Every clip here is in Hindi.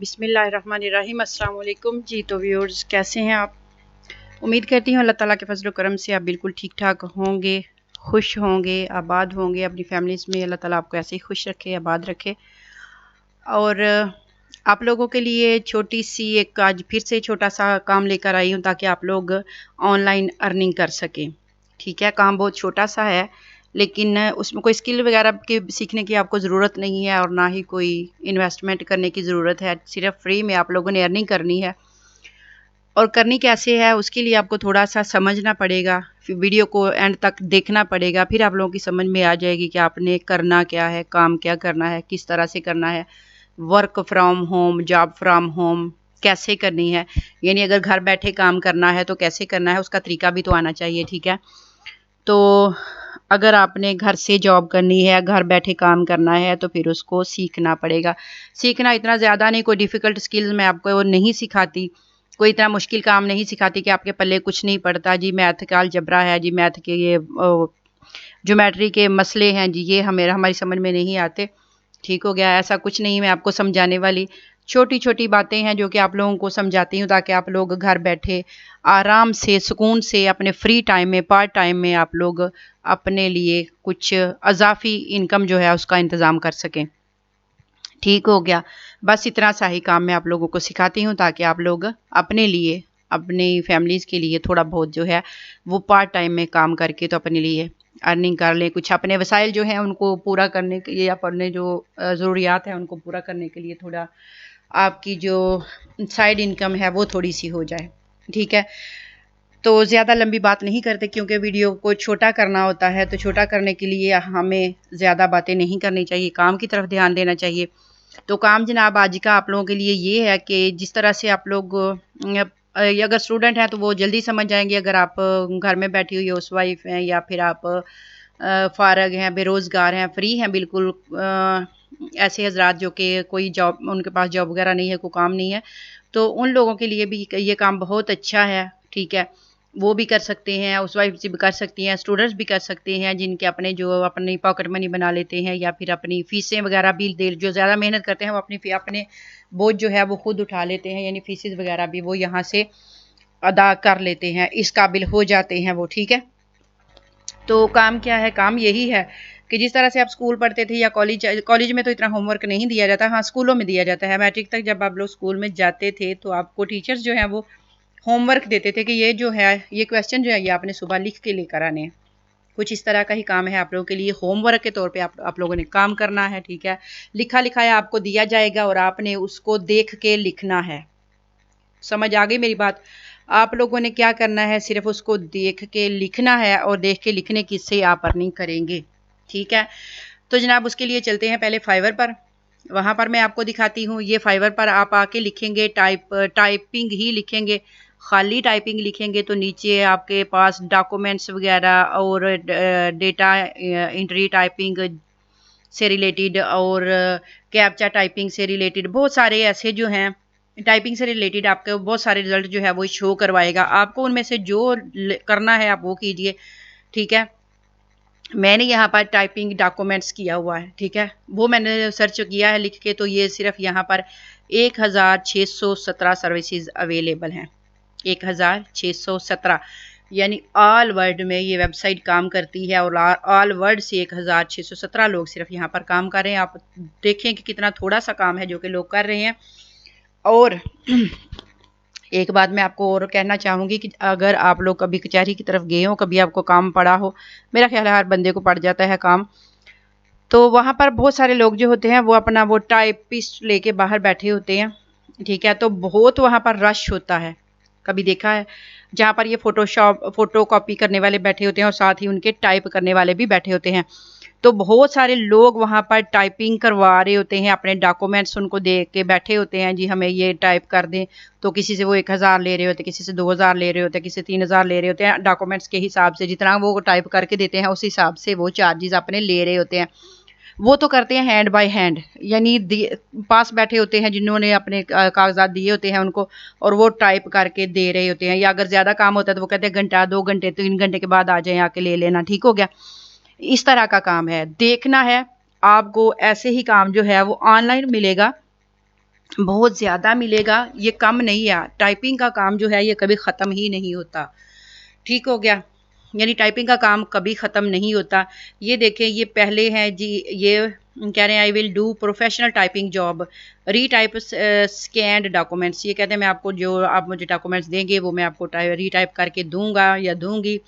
बिस्मिल्लाहिर्रहमानिर्रहीम अस्सलाम वालेकुम जी। तो व्यूअर्स, कैसे हैं आप? उम्मीद करती हूँ अल्लाह ताला के फजल करम से आप बिल्कुल ठीक ठाक होंगे, खुश होंगे, आबाद होंगे। अपनी फैमिलीज़ में अल्लाह ताला आपको ऐसे ही खुश रखे, आबाद रखे। और आप लोगों के लिए छोटी सी एक आज फिर से छोटा सा काम लेकर आई हूँ ताकि आप लोग ऑनलाइन अर्निंग कर सकें। ठीक है, काम बहुत छोटा सा है लेकिन उसमें कोई स्किल वगैरह के सीखने की आपको ज़रूरत नहीं है और ना ही कोई इन्वेस्टमेंट करने की ज़रूरत है। सिर्फ फ्री में आप लोगों ने अर्निंग करनी है। और करनी कैसे है उसके लिए आपको थोड़ा सा समझना पड़ेगा, फिर वीडियो को एंड तक देखना पड़ेगा, फिर आप लोगों की समझ में आ जाएगी कि आपने करना क्या है, काम क्या करना है, किस तरह से करना है। Work from home, job from home कैसे करनी है, यानी अगर घर बैठे काम करना है तो कैसे करना है, उसका तरीका भी तो आना चाहिए। ठीक है, तो अगर आपने घर से जॉब करनी है, घर बैठे काम करना है, तो फिर उसको सीखना पड़ेगा। सीखना इतना ज़्यादा नहीं, कोई डिफ़िकल्ट स्किल्स मैं आपको वो नहीं सिखाती, कोई इतना मुश्किल काम नहीं सिखाती कि आपके पल्ले कुछ नहीं पड़ता। जी मैथ का अलजबरा है, जी मैथ के ये ज्योमेट्री के मसले हैं जी, ये हमारी समझ में नहीं आते। ठीक हो गया, ऐसा कुछ नहीं। मैं आपको समझाने वाली छोटी छोटी बातें हैं जो कि आप लोगों को समझाती हूँ ताकि आप लोग घर बैठे आराम से सुकून से अपने फ्री टाइम में, पार्ट टाइम में आप लोग अपने लिए कुछ अजाफी इनकम जो है उसका इंतज़ाम कर सकें। ठीक हो गया, बस इतना सा ही काम मैं आप लोगों को सिखाती हूँ ताकि आप लोग अपने लिए, अपनी फैमिलीज़ के लिए थोड़ा बहुत जो है वो पार्ट टाइम में काम करके तो अपने लिए अर्निंग कर लें। कुछ अपने वसाइल जो हैं उनको पूरा करने के लिए, अपने जो ज़रूरियात हैं उनको पूरा करने के लिए थोड़ा आपकी जो साइड इनकम है वो थोड़ी सी हो जाए। ठीक है, तो ज़्यादा लंबी बात नहीं करते क्योंकि वीडियो को छोटा करना होता है, तो छोटा करने के लिए हमें ज़्यादा बातें नहीं करनी चाहिए, काम की तरफ ध्यान देना चाहिए। तो काम जनाब आज का आप लोगों के लिए ये है कि जिस तरह से आप लोग अगर स्टूडेंट हैं तो वो जल्दी समझ जाएंगे। अगर आप घर में बैठी हुई हाउस वाइफ हैं या फिर आप फारग हैं, बेरोज़गार हैं, फ्री हैं बिल्कुल, ऐसे हजरात जो कि कोई जॉब, उनके पास जॉब वगैरह नहीं है, कोई काम नहीं है, तो उन लोगों के लिए भी ये काम बहुत अच्छा है। ठीक है, वो भी कर सकते हैं, हाउस वाइफ भी कर सकती हैं, स्टूडेंट्स भी कर सकते हैं जिनके अपने जो अपनी पॉकेट मनी बना लेते हैं या फिर अपनी फ़ीसें वगैरह भी दे, जो ज़्यादा मेहनत करते हैं वो अपने बोझ जो है वो खुद उठा लेते हैं, यानी फ़ीसेस वगैरह भी वो यहाँ से अदा कर लेते हैं, इस काबिल हो जाते हैं वो। ठीक है, तो काम क्या है? काम यही है कि जिस तरह से आप स्कूल पढ़ते थे या कॉलेज में तो इतना होमवर्क नहीं दिया जाता, हाँ स्कूलों में दिया जाता है। मैट्रिक तक जब आप लोग स्कूल में जाते थे तो आपको टीचर्स जो हैं वो होमवर्क देते थे कि ये जो है, ये क्वेश्चन जो है ये आपने सुबह लिख के लेकर आने हैं। कुछ इस तरह का ही काम है आप लोगों के लिए, होमवर्क के तौर पे आप लोगों ने काम करना है। ठीक है, लिखा लिखाया आपको दिया जाएगा और आपने उसको देख के लिखना है। समझ आ गई मेरी बात? आप लोगों ने क्या करना है, सिर्फ उसको देख के लिखना है और देख के लिखने की से आप अर्निंग करेंगे। ठीक है, तो जनाब उसके लिए चलते हैं पहले फाइवर पर। वहाँ पर मैं आपको दिखाती हूँ। ये फाइवर पर आप आके लिखेंगे, टाइपिंग ही लिखेंगे, खाली टाइपिंग लिखेंगे तो नीचे आपके पास डॉक्यूमेंट्स वगैरह और डेटा एंट्री टाइपिंग से रिलेटेड और कैप्चा टाइपिंग से रिलेटेड बहुत सारे ऐसे जो हैं, टाइपिंग से रिलेटेड आपके बहुत सारे रिजल्ट जो है वो शो करवाएगा। आपको उनमें से जो करना है आप वो कीजिए। ठीक है, मैंने यहाँ पर टाइपिंग डॉक्यूमेंट्स किया हुआ है। ठीक है, वो मैंने सर्च किया है लिख के, तो ये सिर्फ यहाँ पर 1617 सर्विसेज अवेलेबल हैं। 1617 यानी ऑल वर्ल्ड में ये वेबसाइट काम करती है और ऑल वर्ल्ड से 1617 लोग सिर्फ यहाँ पर काम कर रहे हैं। आप देखें कि कितना थोड़ा सा काम है जो कि लोग कर रहे हैं। और एक बात मैं आपको और कहना चाहूँगी कि अगर आप लोग कभी कचहरी की तरफ गए हो, कभी आपको काम पड़ा हो, मेरा ख्याल है हर बंदे को पड़ जाता है काम, तो वहाँ पर बहुत सारे लोग जो होते हैं वो अपना वो टाइपिस्ट लेके बाहर बैठे होते हैं। ठीक है, तो बहुत वहाँ पर रश होता है। कभी देखा है जहाँ पर ये फोटो कॉपी करने वाले बैठे होते हैं और साथ ही उनके टाइप करने वाले भी बैठे होते हैं। तो बहुत सारे लोग वहाँ पर टाइपिंग करवा रहे होते हैं, अपने डॉक्यूमेंट्स उनको दे के बैठे होते हैं, जी हमें ये टाइप कर दें। तो किसी से वो 1000 ले रहे होते हैं, किसी से 2000 ले रहे होते हैं, किसी से 3000 ले रहे होते हैं। डॉक्यूमेंट्स के हिसाब से जितना वो टाइप करके देते हैं उस हिसाब से वो चार्जेस अपने ले रहे होते हैं। वो तो करते हैं हैंड बाय हैंड, यानी पास बैठे होते हैं जिन्होंने अपने कागजात दिए होते हैं उनको, और वो टाइप करके दे रहे होते हैं। या अगर ज़्यादा काम होता है तो वो कहते हैं घंटा 2 घंटे 3 घंटे के बाद आ जाएं, आके ले लेना। ठीक हो गया, इस तरह का काम है। देखना है आपको, ऐसे ही काम जो है वो ऑनलाइन मिलेगा बहुत ज़्यादा मिलेगा, ये कम नहीं है। टाइपिंग का काम जो है ये कभी ख़त्म ही नहीं होता, ठीक हो गया। यानी टाइपिंग का काम कभी ख़त्म नहीं होता। ये देखें, ये पहले हैं जी, ये कह रहे हैं I will do professional typing job, retype scanned documents. ये कहते हैं मैं आपको जो आप मुझे डॉक्यूमेंट्स देंगे वो मैं आपको रीटाइप करके दूंगा या दूंगी।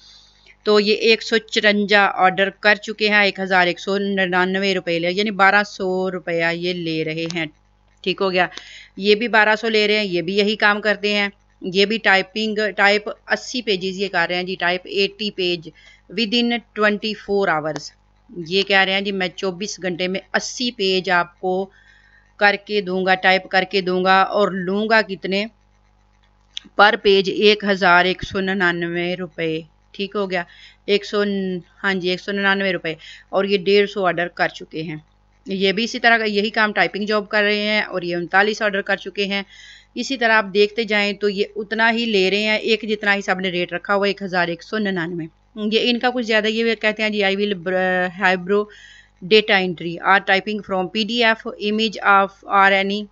तो ये 154 ऑर्डर कर चुके हैं, 1199 रुपये ले, यानी 1200 रुपया ये ले रहे हैं, ठीक हो गया। ये भी 1200 ले रहे हैं, ये भी यही काम करते हैं। ये भी टाइप 80 पेजेस ये कर रहे हैं जी, type 80 page within 24 hours. ये कह रहे हैं जी मैं 24 घंटे में 80 पेज आपको करके दूंगा, टाइप करके दूंगा, और लूँगा कितने पर पेज 1199 रुपये, ठीक हो गया। 100, हाँ जी 199 रुपये, और ये 150 ऑर्डर कर चुके हैं। ये भी इसी तरह का यही काम टाइपिंग जॉब कर रहे हैं और ये 39 ऑर्डर कर चुके हैं। इसी तरह आप देखते जाएं तो ये उतना ही ले रहे हैं, एक जितना ही सबने रेट रखा हुआ 1199। ये इनका कुछ ज़्यादा, ये कहते हैं जी आई विल हाइब्रो data entry or typing from PDF image of or any.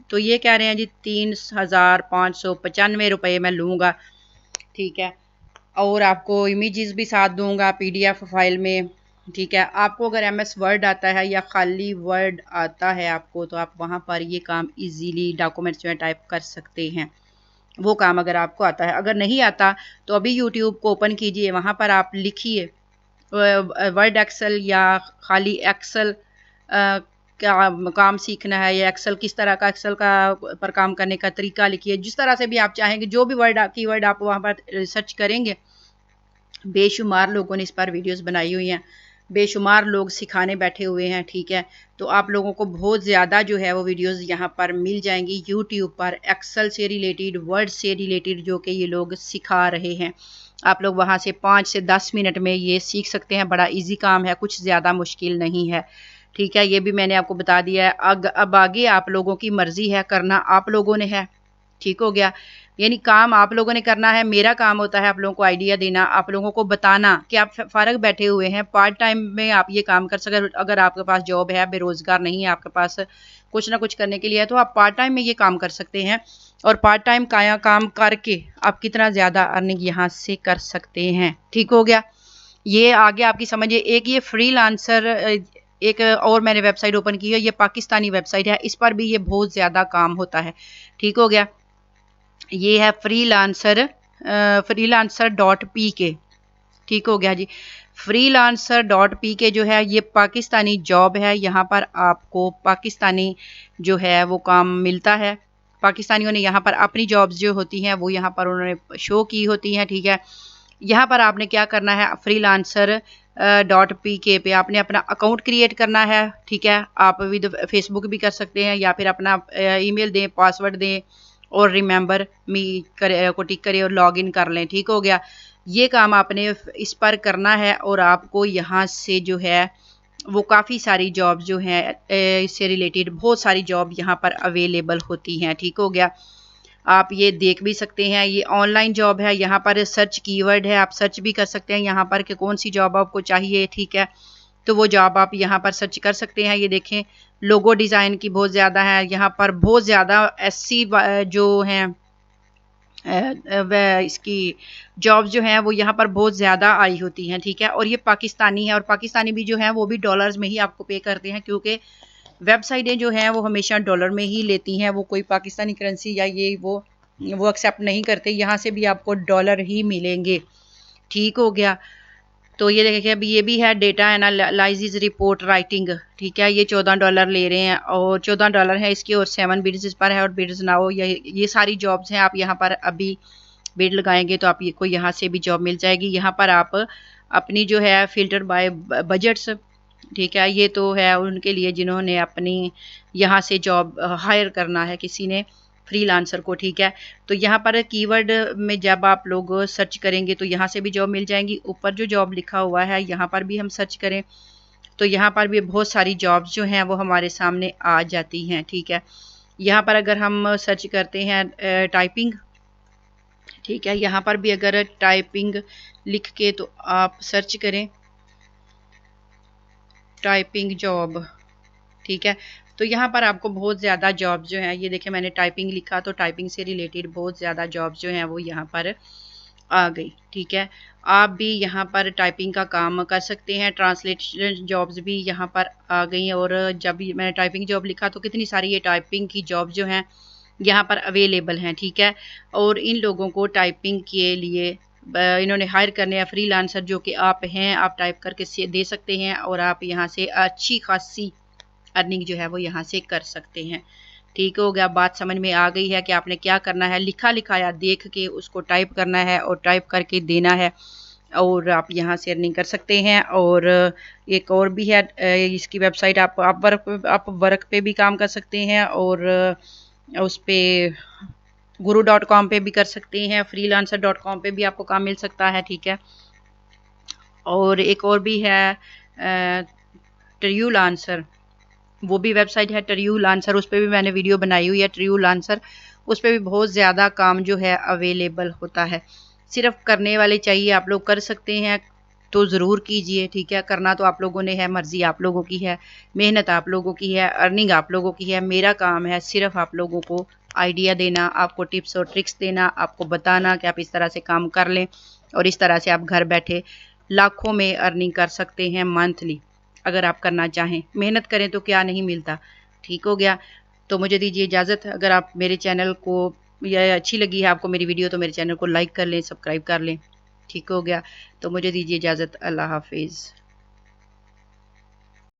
तो ये कह रहे हैं जी 3595 मैं लूँगा, ठीक है, और आपको इमेजेस भी साथ दूंगा PDF फाइल में, ठीक है। आपको अगर MS वर्ड आता है या खाली वर्ड आता है आपको, तो आप वहाँ पर ये काम इजीली डॉक्यूमेंट्स में टाइप कर सकते हैं, वो काम अगर आपको आता है। अगर नहीं आता तो अभी यूट्यूब को ओपन कीजिए, वहाँ पर आप लिखिए वर्ड एक्सेल या खाली एक्सेल क्या काम सीखना है, या एक्सेल किस तरह का, एक्सेल का पर काम करने का तरीका लिखिए, जिस तरह से भी आप चाहेंगे, जो भी कीवर्ड आप वहाँ पर सर्च करेंगे। बेशुमार लोगों ने इस पर वीडियोस बनाई हुई हैं, बेशुमार लोग सिखाने बैठे हुए हैं, ठीक है। तो आप लोगों को बहुत ज़्यादा जो है वो वीडियोस यहाँ पर मिल जाएंगी यूट्यूब पर, एक्सेल से रिलेटेड, वर्ड से रिलेटेड, जो कि ये लोग सिखा रहे हैं। आप लोग वहाँ से 5 से 10 मिनट में ये सीख सकते हैं। बड़ा इजी काम है, कुछ ज़्यादा मुश्किल नहीं है, ठीक है। ये भी मैंने आपको बता दिया है। अब आगे आप लोगों की मर्ज़ी है, करना आप लोगों ने है, ठीक हो गया। यानी काम आप लोगों ने करना है, मेरा काम होता है आप लोगों को आइडिया देना, आप लोगों को बताना कि आप फारग बैठे हुए हैं, पार्ट टाइम में आप ये काम कर सकें। अगर आपके पास जॉब है, बेरोज़गार नहीं है, आपके पास कुछ ना कुछ करने के लिए है, तो आप पार्ट टाइम में ये काम कर सकते हैं, और पार्ट टाइम काम करके आप कितना ज़्यादा अर्निंग यहाँ से कर सकते हैं, ठीक हो गया। ये आगे आपकी समझिए। एक ये फ्रीलांसर, एक और मैंने वेबसाइट ओपन की है, ये पाकिस्तानी वेबसाइट है, इस पर भी ये बहुत ज़्यादा काम होता है, ठीक हो गया। ये है freelancer.pk, ठीक हो गया जी। freelancer.pk जो है ये पाकिस्तानी जॉब है, यहाँ पर आपको पाकिस्तानी जो है वो काम मिलता है। पाकिस्तानियों ने यहाँ पर अपनी जॉब्स जो होती हैं वो यहाँ पर उन्होंने शो की होती हैं, ठीक है। यहाँ पर आपने क्या करना है, freelancer.pk पे आपने अपना अकाउंट क्रिएट करना है, ठीक है। आप विद फेसबुक भी कर सकते हैं, या फिर अपना ईमेल दें, पासवर्ड दें, और रिमेंबर मी करे को टिक करें और लॉग इन कर लें, ठीक हो गया। ये काम आपने इस पर करना है, और आपको यहाँ से जो है वो काफ़ी सारी जॉब जो हैं इससे रिलेटेड बहुत सारी जॉब यहाँ पर अवेलेबल होती हैं, ठीक हो गया। आप ये देख भी सकते हैं, ये ऑनलाइन जॉब है। यहाँ पर सर्च कीवर्ड है, आप सर्च भी कर सकते हैं यहाँ पर कि कौन सी जॉब आपको चाहिए, ठीक है। तो वो जॉब आप यहाँ पर सर्च कर सकते हैं। ये देखें, लोगो डिज़ाइन की बहुत ज़्यादा है, यहाँ पर बहुत ज़्यादा SC जो हैं वह इसकी जॉब्स जो हैं वो यहाँ पर बहुत ज़्यादा आई होती हैं, ठीक है। और ये पाकिस्तानी है, और पाकिस्तानी भी जो हैं वो भी डॉलर्स में ही आपको पे करते हैं, क्योंकि वेबसाइटें जो हैं वो हमेशा डॉलर में ही लेती हैं, वो कोई पाकिस्तानी करेंसी या ये वो एक्सेप्ट नहीं करते। यहाँ से भी आपको डॉलर ही मिलेंगे, ठीक हो गया। तो ये देखिए, अभी ये भी है डेटा एनालिसिस रिपोर्ट राइटिंग, ठीक है। ये $14 ले रहे हैं, और $14 है इसकी, और 7 बिड्स पर है, और बिड्स ना हो। ये सारी जॉब्स हैं। आप यहाँ पर अभी बिड लगाएंगे तो आप ये को यहाँ से भी जॉब मिल जाएगी। यहाँ पर आप अपनी जो है फिल्टर बाय बजट्स, ठीक है। ये तो है उनके लिए जिन्होंने अपनी यहाँ से जॉब हायर करना है किसी ने, फ्रीलांसर को, ठीक है। तो यहाँ पर कीवर्ड में जब आप लोग सर्च करेंगे तो यहाँ से भी जॉब मिल जाएंगी। ऊपर जो जॉब लिखा हुआ है यहाँ पर भी हम सर्च करें तो यहाँ पर भी बहुत सारी जॉब्स जो हैं वो हमारे सामने आ जाती हैं, ठीक है। यहाँ पर अगर हम सर्च करते हैं टाइपिंग, ठीक है, यहाँ पर भी अगर टाइपिंग लिख के तो आप सर्च करें टाइपिंग जॉब, ठीक है। तो यहाँ पर आपको बहुत ज़्यादा जॉब जो है, ये देखिए मैंने टाइपिंग लिखा तो टाइपिंग से रिलेटेड बहुत ज़्यादा जॉब जो है वो यहाँ पर आ गई। ठीक है, आप भी यहाँ पर टाइपिंग का काम कर सकते हैं। ट्रांसलेशन जॉब्स भी यहाँ पर आ गई हैं। और जब मैंने टाइपिंग जॉब लिखा तो कितनी सारी ये टाइपिंग की जॉब जो हैं यहाँ पर अवेलेबल हैं। ठीक है, और इन लोगों को टाइपिंग के लिए इन्होंने हायर करने हैं फ्रीलांसर, जो कि आप हैं, आप टाइप करके दे सकते हैं और आप यहाँ से अच्छी खासी अर्निंग जो है वो यहाँ से कर सकते हैं। ठीक हो गया, बात समझ में आ गई है कि आपने क्या करना है। लिखा लिखाया देख के उसको टाइप करना है और टाइप करके देना है और आप यहाँ से अर्निंग कर सकते हैं। और एक और भी है इसकी वेबसाइट, आप वर्क पे भी काम कर सकते हैं और उस पर guru.com पे भी कर सकते हैं, freelancer.com पे भी आपको काम मिल सकता है। ठीक है, और एक और भी है ट्रियूलांसर, वो भी वेबसाइट है ट्रियूलांसर, उस पर भी मैंने वीडियो बनाई हुई है। ट्रियूलांसर, उस पर भी बहुत ज़्यादा काम जो है अवेलेबल होता है। सिर्फ करने वाले चाहिए, आप लोग कर सकते हैं तो ज़रूर कीजिए। ठीक है, करना तो आप लोगों ने है, मर्ज़ी आप लोगों की है, मेहनत आप लोगों की है, अर्निंग आप लोगों की है। मेरा काम है सिर्फ आप लोगों को आइडिया देना, आपको टिप्स और ट्रिक्स देना, आपको बताना कि आप इस तरह से काम कर लें और इस तरह से आप घर बैठे लाखों में अर्निंग कर सकते हैं मंथली। अगर आप करना चाहें, मेहनत करें तो क्या नहीं मिलता। ठीक हो गया, तो मुझे दीजिए इजाज़त। अगर आप मेरे चैनल को या अच्छी लगी है आपको मेरी वीडियो तो मेरे चैनल को लाइक कर लें, सब्सक्राइब कर लें। ठीक हो गया, तो मुझे दीजिए इजाज़त। अल्लाह हाफिज़।